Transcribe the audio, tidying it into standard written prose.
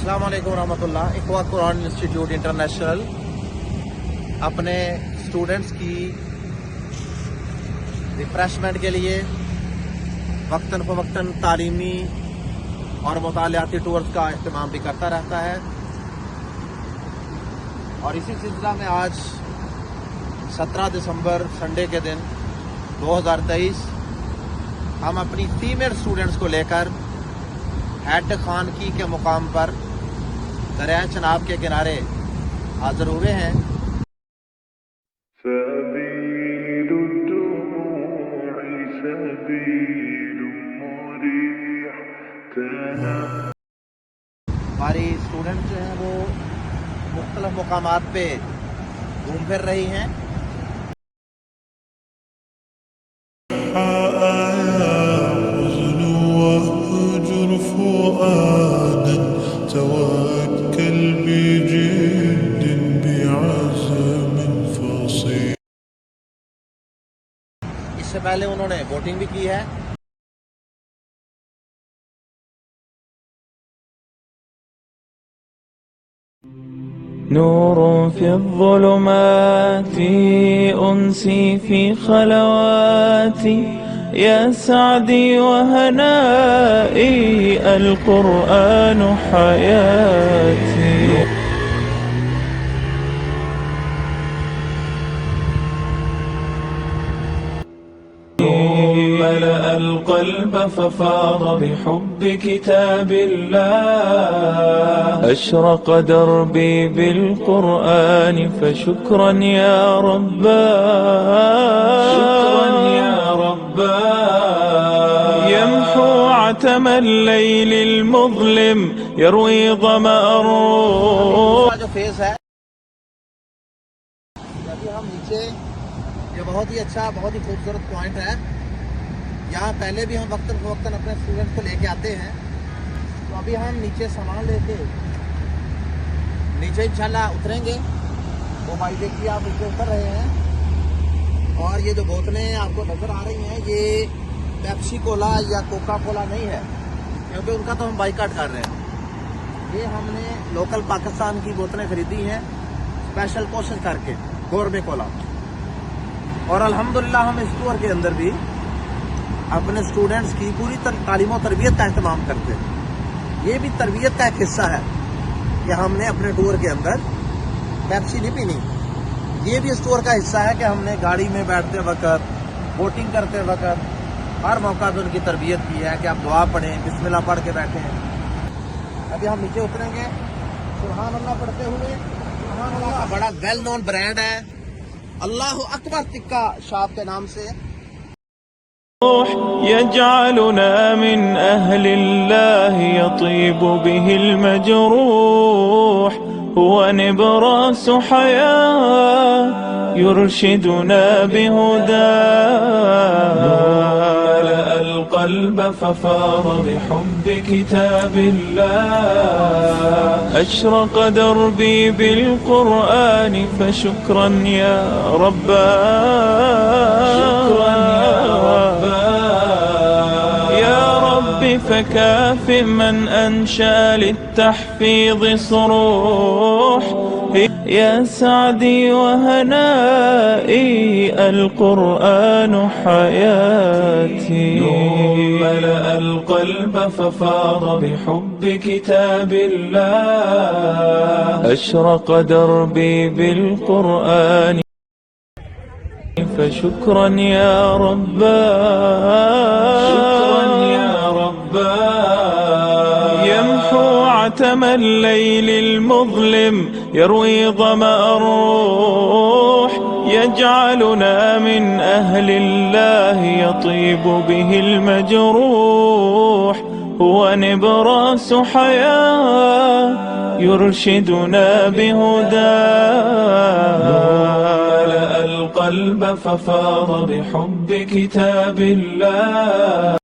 अस्सलाम वालेकुम रहमतुल्लाह। इक़्वा कुरान इंस्टीट्यूट इंटरनेशनल अपने स्टूडेंट्स की रिफ्रेशमेंट के लिए वक्तन फ़वक्तन तालीमी और मुतालियाती टूर्स का अहतमाम भी करता रहता है। और इसी सिलसिला में आज 17 दिसंबर संडे के दिन 2023 हम अपनी फीमेल स्टूडेंट्स को लेकर हैट खानकी के मुकाम पर दरिया चनाब के किनारे हाजिर हुए हैं। हमारी स्टूडेंट्स जो हैं वो मुख्तलिफ मुकामात पे घूम फिर रही हैं। توكل بجد بعزم فصيح. इससे पहले उन्होंने वोटिंग भी की है। نور في الظلمات أنسي في خلواتي يا سعدي وهنائي القرآن حياتي. ملأ القلب ففاض بحب كتاب الله أشرق دربي بالقرآن فشكرا يا رباه شكرا يا رباه يمحو عتم الليل المظلم يروي ظمأ الروح. जो फेस है अभी हम नीचे, ये बहुत ही अच्छा बहुत ही खूबसूरत पॉइंट है। यहाँ पहले भी हम वक्तन फवक्तन अपने स्टूडेंट्स को लेके आते हैं। तो अभी हम नीचे सामान लेके नीचे इंशाल्लाह उतरेंगे। वो भाई देखिए आप नीचे उतर रहे हैं और ये जो बोतलें आपको नज़र आ रही हैं ये पेप्सी कोला या कोका कोला नहीं है, क्योंकि उनका तो हम बाइकाट कर रहे हैं। ये हमने लोकल पाकिस्तान की बोतलें खरीदी हैं स्पेशल कोशिश करके गोरबे कोला। और अल्हम्दुलिल्लाह हम इस टूर के अंदर भी अपने स्टूडेंट्स की पूरी तालीम और तरबियत का अहतमाम करते हैं। ये भी तरबियत का एक हिस्सा है कि हमने अपने टूर के अंदर पेप्सी नहीं पीनी। ये भी इस टूर का हिस्सा है कि हमने गाड़ी में बैठते वक्त, बोटिंग करते वक्त हर मौका पर उनकी तरबियत की है कि आप दुआ पढ़ें, बिस्मिल्लाह पढ़ के बैठे हैं। अभी हम नीचे उतरेंगे सुभान अल्लाह पढ़ते हुए। सुभान अल्लाह का बड़ा वेल नोन ब्रांड है अल्लाह अकबर टिक्का शॉप के नाम से। يجعلنا من أهل الله يطيب به المجروح هو نبراس حياة يرشدنا بهداه ملأ القلب ففاض بحب كتاب الله أشرق دربي بالقرآن فشكرا يا رباه شكرا يا رباه فكاف من أنشأ للتحفيظ صروح يا سعدي وهنائي القرآن حياتي. ملأ القلب ففاض بحب كتاب الله أشرق دربي بالقرآن فشكرا يا رباه شكرا يا رباه يمحو عتم الليل المظلم يروي ظمأ الروح يجعلنا من أهل الله يطيب به المجروح هو نبراس حياة يرشدنا بهداه ملأ القلب ففاض بحب كتاب الله.